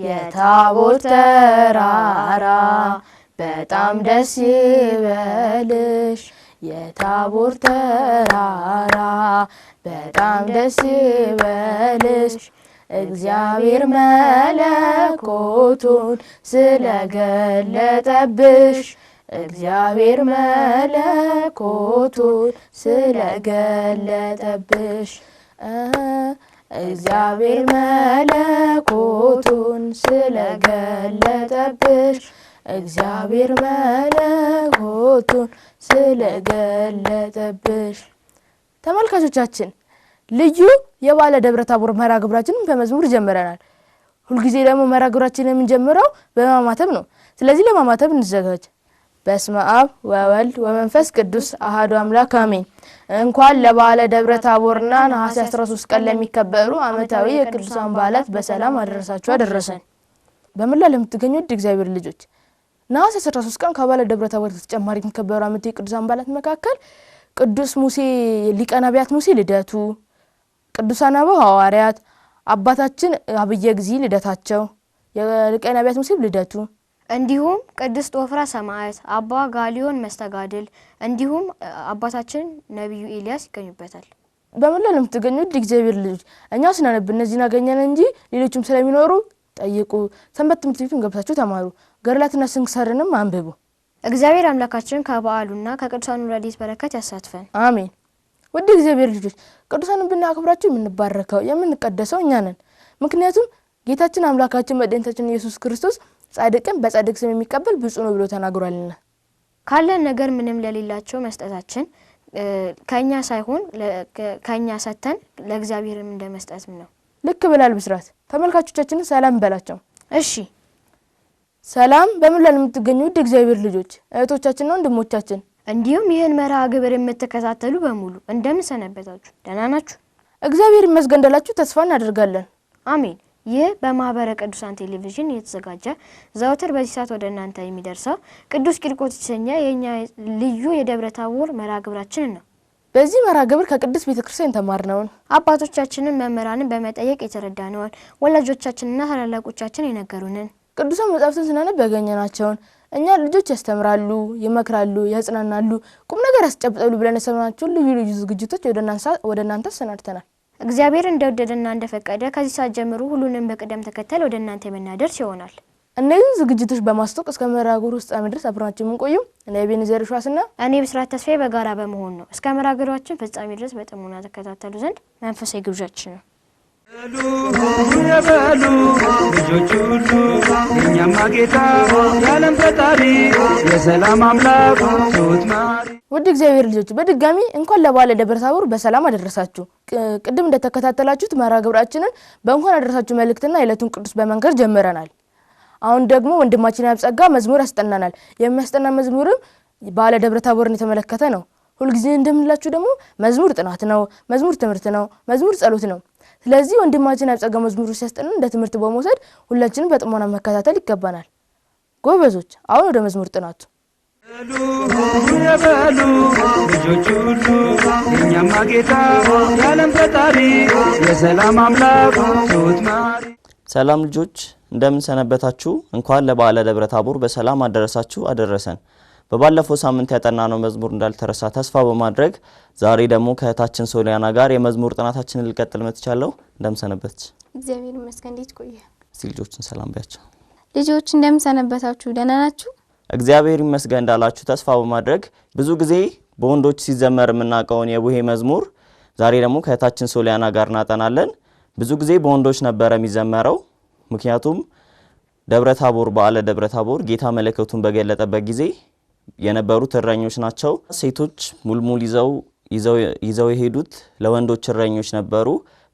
የታቦር ተራራ በጣም ደስ ይበልሽ የታቦር ተራራ በጣም ደስ ይበልሽ እግዚአብሔር መለኮቱን ስለገለጠብሽ እግዚአብሔር መለኮቱን ስለገለጠብሽ እግዚአብሔር መለኮቱን ስለገለጠብሽ እግዚአብሔር መለኮቱን ስለገለጠብሽ። ተመልካቾቻችን ልዩ የባለ ደብረ ታቦር መርሃ ግብራችንን በመዝሙር ጀምረናል። ሁልጊዜ ደግሞ መርሃ ግብራችንን የምንጀምረው በማማተብ ነው። ስለዚህ ለማማተብ እንዘጋጅ። በስመ አብ ወወልድ ወመንፈስ ቅዱስ አሐዱ አምላክ አሜን። እንኳን ለባለ ደብረ ታቦርና ነሐሴ 13 ቀን ለሚከበሩ ዓመታዊ የቅዱሳን በዓላት በሰላም አደረሳችሁ አደረሰን። በመላ ለምትገኙ እግዚአብሔር ልጆች ነሐሴ 13 ቀን ከባለ ደብረ ታቦር ተጨማሪ የሚከበሩ ዓመታዊ የቅዱሳን በዓላት መካከል ቅዱስ ሙሴ ሊቀ ነቢያት ሙሴ ልደቱ፣ ቅዱሳን አበው ሐዋርያት፣ አባታችን አብየ እግዚእ ልደታቸው፣ የሊቀ ነቢያት ሙሴ ልደቱ፣ እንዲሁም ቅድስት ወፍራ ሰማዕት፣ አባ ጋሊዮን መስተጋድል እንዲሁም አባታችን ነብዩ ኤልያስ ይገኙበታል። በመላ ለምትገኙ እግዚአብሔር ልጆች እኛ ስናነብ እነዚህን አገኘን እንጂ ሌሎችም ስለሚኖሩ ጠይቁ። ሰንበት ትምህርት ቤቱን ገብታችሁ ተማሩ። ገድላትና ስንክሳርንም አንብቡ። እግዚአብሔር አምላካችን ከበዓሉና ከቅዱሳኑ ረድኤት በረከት ያሳትፈን አሜን። ውድ እግዚአብሔር ልጆች ቅዱሳንን ብናከብራቸው የምንባረከው የምንቀደሰው እኛ ነን። ምክንያቱም ጌታችን አምላካችን መድኃኒታችን ኢየሱስ ክርስቶስ ጻድቅን በጻድቅ ስም የሚቀበል ብፁዕ ነው ብሎ ተናግሯልና ካለን ነገር ምንም ለሌላቸው መስጠታችን ከኛ ሳይሆን ከኛ ሰተን ለእግዚአብሔርም እንደመስጠትም ነው። ልክ ብላል ብስራት። ተመልካቾቻችንን ሰላም በላቸው። እሺ ሰላም በመላ ለምትገኙ ውድ እግዚአብሔር ልጆች እህቶቻችንና ወንድሞቻችን እንዲሁም ይህን መርሃ ግብር የምትከታተሉ በሙሉ እንደምን ሰነበታችሁ? ደህና ናችሁ? እግዚአብሔር ይመስገን እንዳላችሁ ተስፋ እናደርጋለን። አሜን። ይህ በማህበረ ቅዱሳን ቴሌቪዥን የተዘጋጀ ዘወትር በዚህ ሰዓት ወደ እናንተ የሚደርሰው ቅዱስ ቂርቆስ የተሰኘ የኛ ልዩ የደብረ ታቦር መርሃ ግብራችን ነው። በዚህ መርሃ ግብር ከቅዱስ ቤተክርስቲያን ተማርነውን አባቶቻችንን መምህራንን በመጠየቅ የተረዳነውን ወላጆቻችንና ታላላቆቻችን የነገሩንን ቅዱሳን መጻሕፍትን ስናነብ ያገኘናቸውን እኛ ልጆች ያስተምራሉ፣ ይመክራሉ፣ ያጽናናሉ፣ ቁም ነገር ያስጨብጣሉ ብለን የሰማናቸውን ልዩ ልዩ ዝግጅቶች ወደ እናንተ ሰናድተናል። እግዚአብሔር እንደወደደና እንደፈቀደ ከዚህ ሰዓት ጀምሮ ሁሉንም በቅደም ተከተል ወደ እናንተ የምናደርስ ይሆናል። እነዚህ ዝግጅቶች በማስተዋወቅ እስከ መርሃ ግብሩ ፍጻሜ ድረስ አብራችሁ የምንቆዩ እኔ ቤኒዘር ሸዋስና እኔ ብስራት ተስፋዬ በጋራ በመሆን ነው። እስከ መርሃ ግብራችን ፍጻሜ ድረስ በጥሞና ተከታተሉ ዘንድ መንፈሳዊ ግብዣችን ነው። የበሉ ልጆች ሁሉ የኛማ ጌታ የዓለም ፈጣሪ የሰላም አምላክ ሱት ማሪ። ውድ እግዚአብሔር ልጆች በድጋሚ እንኳን ለባለ ደብረ ታቦር በሰላም አደረሳችሁ። ቅድም እንደተከታተላችሁት መርሃ ግብራችንን በእንኳን አደረሳችሁ መልእክትና የዕለቱን ቅዱስ በመንገር ጀምረናል። አሁን ደግሞ ወንድማችን ያብጸጋ መዝሙር ያስጠናናል። የሚያስጠና መዝሙርም ባለ ደብረ ታቦርን የተመለከተ ነው። ሁልጊዜ እንደምንላችሁ ደግሞ መዝሙር ጥናት ነው፣ መዝሙር ትምህርት ነው፣ መዝሙር ጸሎት ነው። ስለዚህ ወንድማችን ያብጸጋ መዝሙሩ ሲያስጠና እንደ ትምህርት በመውሰድ ሁላችንም በጥሞና መከታተል ይገባናል። ጎበዞች አሁን ወደ መዝሙር ጥናቱ የበሉ ልጆች ሁሉ የኛማ ጌታ የዓለም ፈጣሪ የሰላም አምላክ ሱት ማሪ። ሰላም ልጆች እንደምን ሰነበታችሁ? እንኳን ለበዓለ ደብረ ታቦር በሰላም አደረሳችሁ አደረሰን። በባለፈው ሳምንት ያጠናነው መዝሙር እንዳልተረሳ ተስፋ በማድረግ ዛሬ ደግሞ ከእህታችን ሶሊያና ጋር የመዝሙር ጥናታችንን ልቀጥል መጥቻለሁ። እንደምን ሰነበትሽ? እግዚአብሔር ይመስገን። እንዴት ቆየ? እስቲ ልጆችን ሰላም ባያቸው። ልጆች እንደምን ሰነበታችሁ? ደህና ናችሁ? እግዚአብሔር ይመስገን እንዳላችሁ ተስፋ በማድረግ ብዙ ጊዜ በወንዶች ሲዘመር የምናውቀውን የቡሄ መዝሙር ዛሬ ደግሞ ከእህታችን ሶሊያና ጋር እናጠናለን። ብዙ ጊዜ በወንዶች ነበር የሚዘመረው። ምክንያቱም ደብረ ታቦር በዓለ ደብረ ታቦር ጌታ መለኮቱን በገለጠበት ጊዜ የነበሩት እረኞች ናቸው። ሴቶች ሙልሙል ይዘው የሄዱት ለወንዶች እረኞች ነበሩ።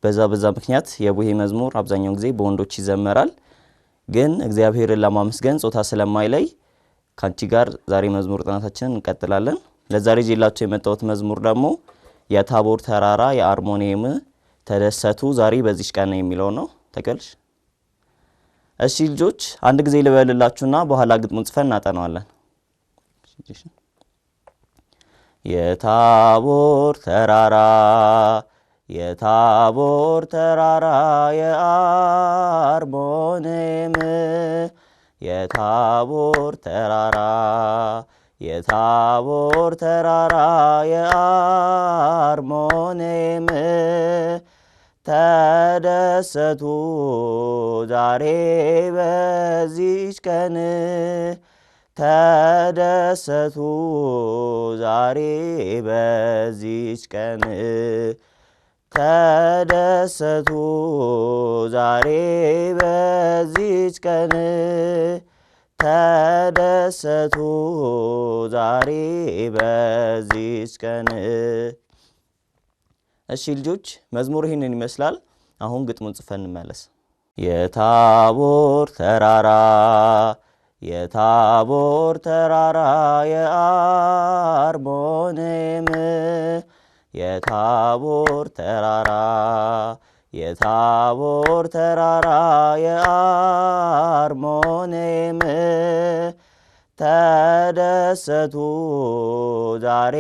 በዛ ምክንያት የቡሄ መዝሙር አብዛኛው ጊዜ በወንዶች ይዘመራል። ግን እግዚአብሔርን ለማመስገን ጾታ ስለማይለይ ካንቺ ጋር ዛሬ መዝሙር ጥናታችንን እንቀጥላለን። ለዛሬ ይዤላችሁ የመጣሁት መዝሙር ደግሞ የታቦር ተራራ የአርሞኒየም ተደሰቱ ዛሬ በዚህች ቀን የሚለው ነው። ተቀልሽ እሺ ልጆች አንድ ጊዜ ልበልላችሁና በኋላ ግጥሙን ጽፈን እናጠናዋለን። የታቦር ተራራ የታቦር ተራራ የአርሞኒየም የታቦር ተራራ የታቦር ተራራ የአርሞኒየም ተደሰቱ ዛሬ በዚህች ቀን ተደሰቱ ዛሬ በዚህች ቀን ተደሰቱ ዛሬ በዚህች ቀን ተደሰቱ ዛሬ በዚህች ቀን። እሺ ልጆች መዝሙሩ ይህንን ይመስላል። አሁን ግጥሙን ጽፈን እንመለስ። የታቦር ተራራ የታቦር ተራራ የአርሞኒየም የታቦር ተራራ የታቦር ተራራ የአርሞኒየም ተደሰቱ ዛሬ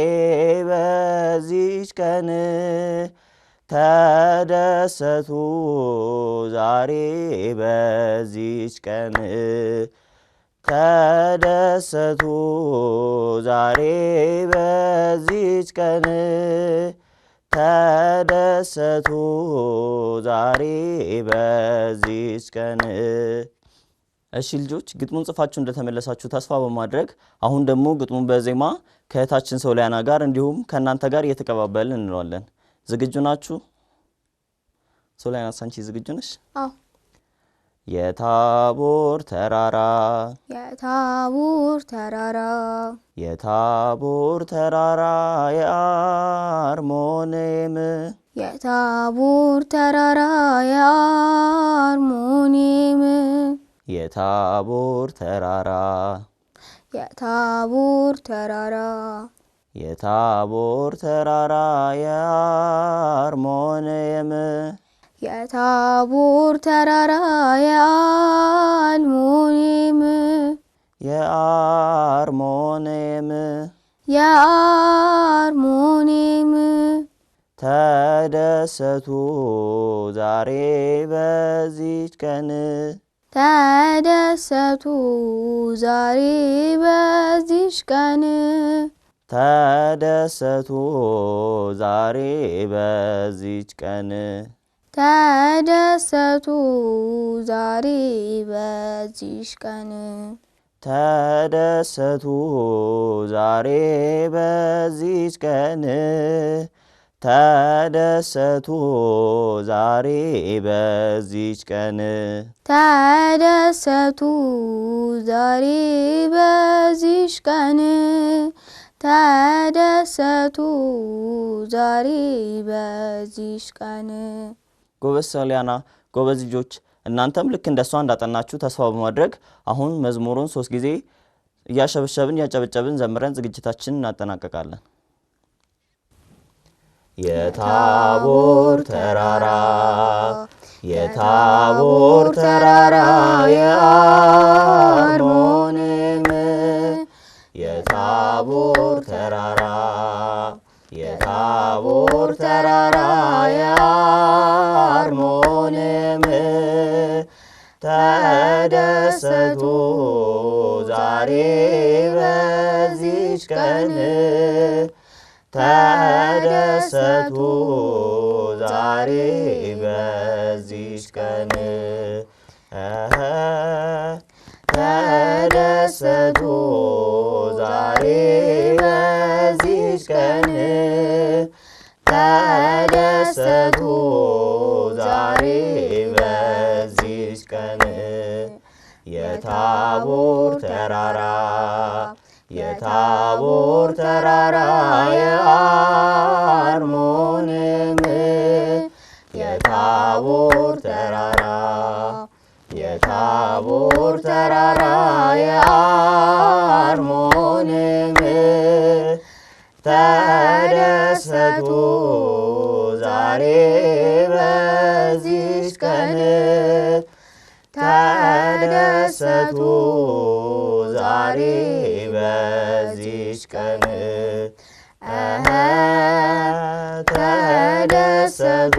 በዚህች ቀን ተደሰቱ ዛሬ በዚህች ቀን ተደሰቱ ዛሬ በዚህች ቀን ተደሰቱ ዛሬ በዚህች ቀን። እሺ ልጆች ግጥሙን ጽፋችሁ እንደተመለሳችሁ ተስፋ በማድረግ አሁን ደግሞ ግጥሙን በዜማ ከእህታችን ሶሊያና ጋር እንዲሁም ከእናንተ ጋር እየተቀባበልን እንለዋለን። ዝግጁ ናችሁ? ሶሊያና ሳንቺ ዝግጁ ነሽ? አዎ። የታቦር ተራራ የታቦር ተራራ የታቦር ተራራ የአርሞኒየም የታቦር ተራራ የአርሞኒየም የታቦር ተራራ የታቦር ተራራ የታቦር ተራራ የአርሞኒየም የታቦር ተራራ የአርሞኒየም የአርሞኒየም የአርሞኒየም ተደሰቱ ዛሬ በዚህች ቀን ተደሰቱ ዛሬ በዚህች ቀን ተደሰቱ ዛሬ በዚህች ቀን ተደሰቱ ዛሬ በዚህች ቀን ተደሰቱ ዛሬ በዚህች ቀን ተደሰቱ ዛሬ በዚህች ቀን ተደሰቱ ዛሬ በዚህች ቀን ተደሰቱ ዛሬ በዚህች ቀን። ጎበዝ ሶሊያና፣ ጎበዝ ልጆች፣ እናንተም ልክ እንደሷ እንዳጠናችሁ ተስፋ በማድረግ አሁን መዝሙሩን 3 ጊዜ እያሸበሸብን እያጨበጨብን ዘምረን ዝግጅታችንን እናጠናቀቃለን። የታቦር ተራራ የታቦር ተራራ የአርሞኒየም የታቦር ተራራ የታቦር ተራራ የአርሞኒየም ተደሰቱ ዛሬ በዚህች ቀን ተደሰቱ ዛሬ በዚህች ቀን ተደሰቱ ዛሬ በዚህች ቀን ተደሰቱ ዛሬ በዚህች ቀን የታቦር ተራራ የታቦር ተራራ የአርሞኒየም የታቦር ተራራ የታቦር ተራራ የአርሞኒየም ተደሰቱ ዛሬ በዚህች ቀን ተደሰቱ ዛሬ በዚህች ቀን ተደሰቱ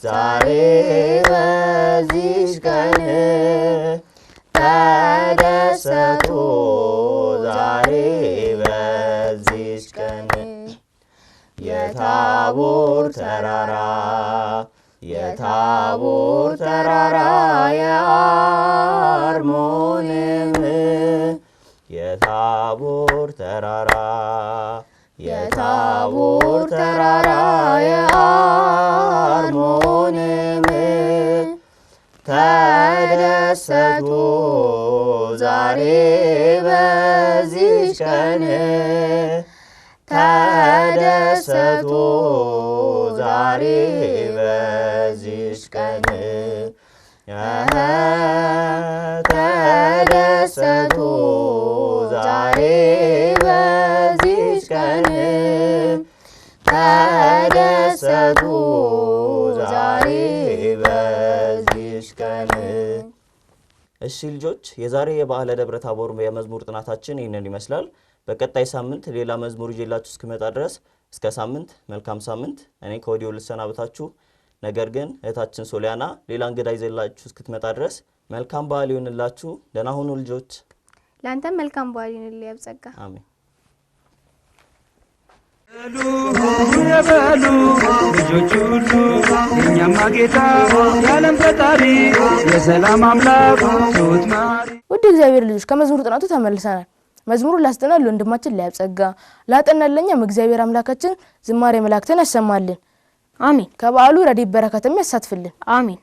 ዛሬ በዚህች ቀን ተደሰቱ ዛሬ በዚህች ቀን የታቦር ተራራ የታቦር ተራራ የአርሞንም የታቦር ተራራ የታቦር ተራራ የአርሞንም ተደሰቱ ዛሬ በዚህች ቀን ተደሰቱ ዛሬ በዚህች ቀን ተደሰቱ ዛሬ በዚህች ቀን ተደሰቱ ዛሬ በዚህች ቀን። እሺ ልጆች የዛሬ የበዓለ ደብረ ታቦር የመዝሙር ጥናታችን ይህንን ይመስላል። በቀጣይ ሳምንት ሌላ መዝሙር ይዤላችሁ እስክመጣ ድረስ እስከ ሳምንት መልካም ሳምንት። እኔ ከወዲሁ ልሰናበታችሁ። ነገር ግን እህታችን ሶሊያና ሌላ እንግዳ ይዘላችሁ እስክትመጣ ድረስ መልካም በዓል ይሁንላችሁ። ደህና ሁኑ ልጆች። ላንተም መልካም በዓል ይሁንልህ ያብጸጋ። አሜን። የበሉ ልጆች ሁሉ የእኛማ ጌታ የዓለም ፈጣሪ የሰላም አምላክ ትሁት መሐሪ። ውድ እግዚአብሔር ልጆች ከመዝሙር ጥናቱ ተመልሰናል። መዝሙሩን ላስጠናል ወንድማችን ሊያብጸጋ ላጠናለኛም እግዚአብሔር አምላካችን ዝማሬ መላእክትን ያሰማልን። አሜን። ከበዓሉ ረድኤት በረከትም ያሳትፍልን። አሜን።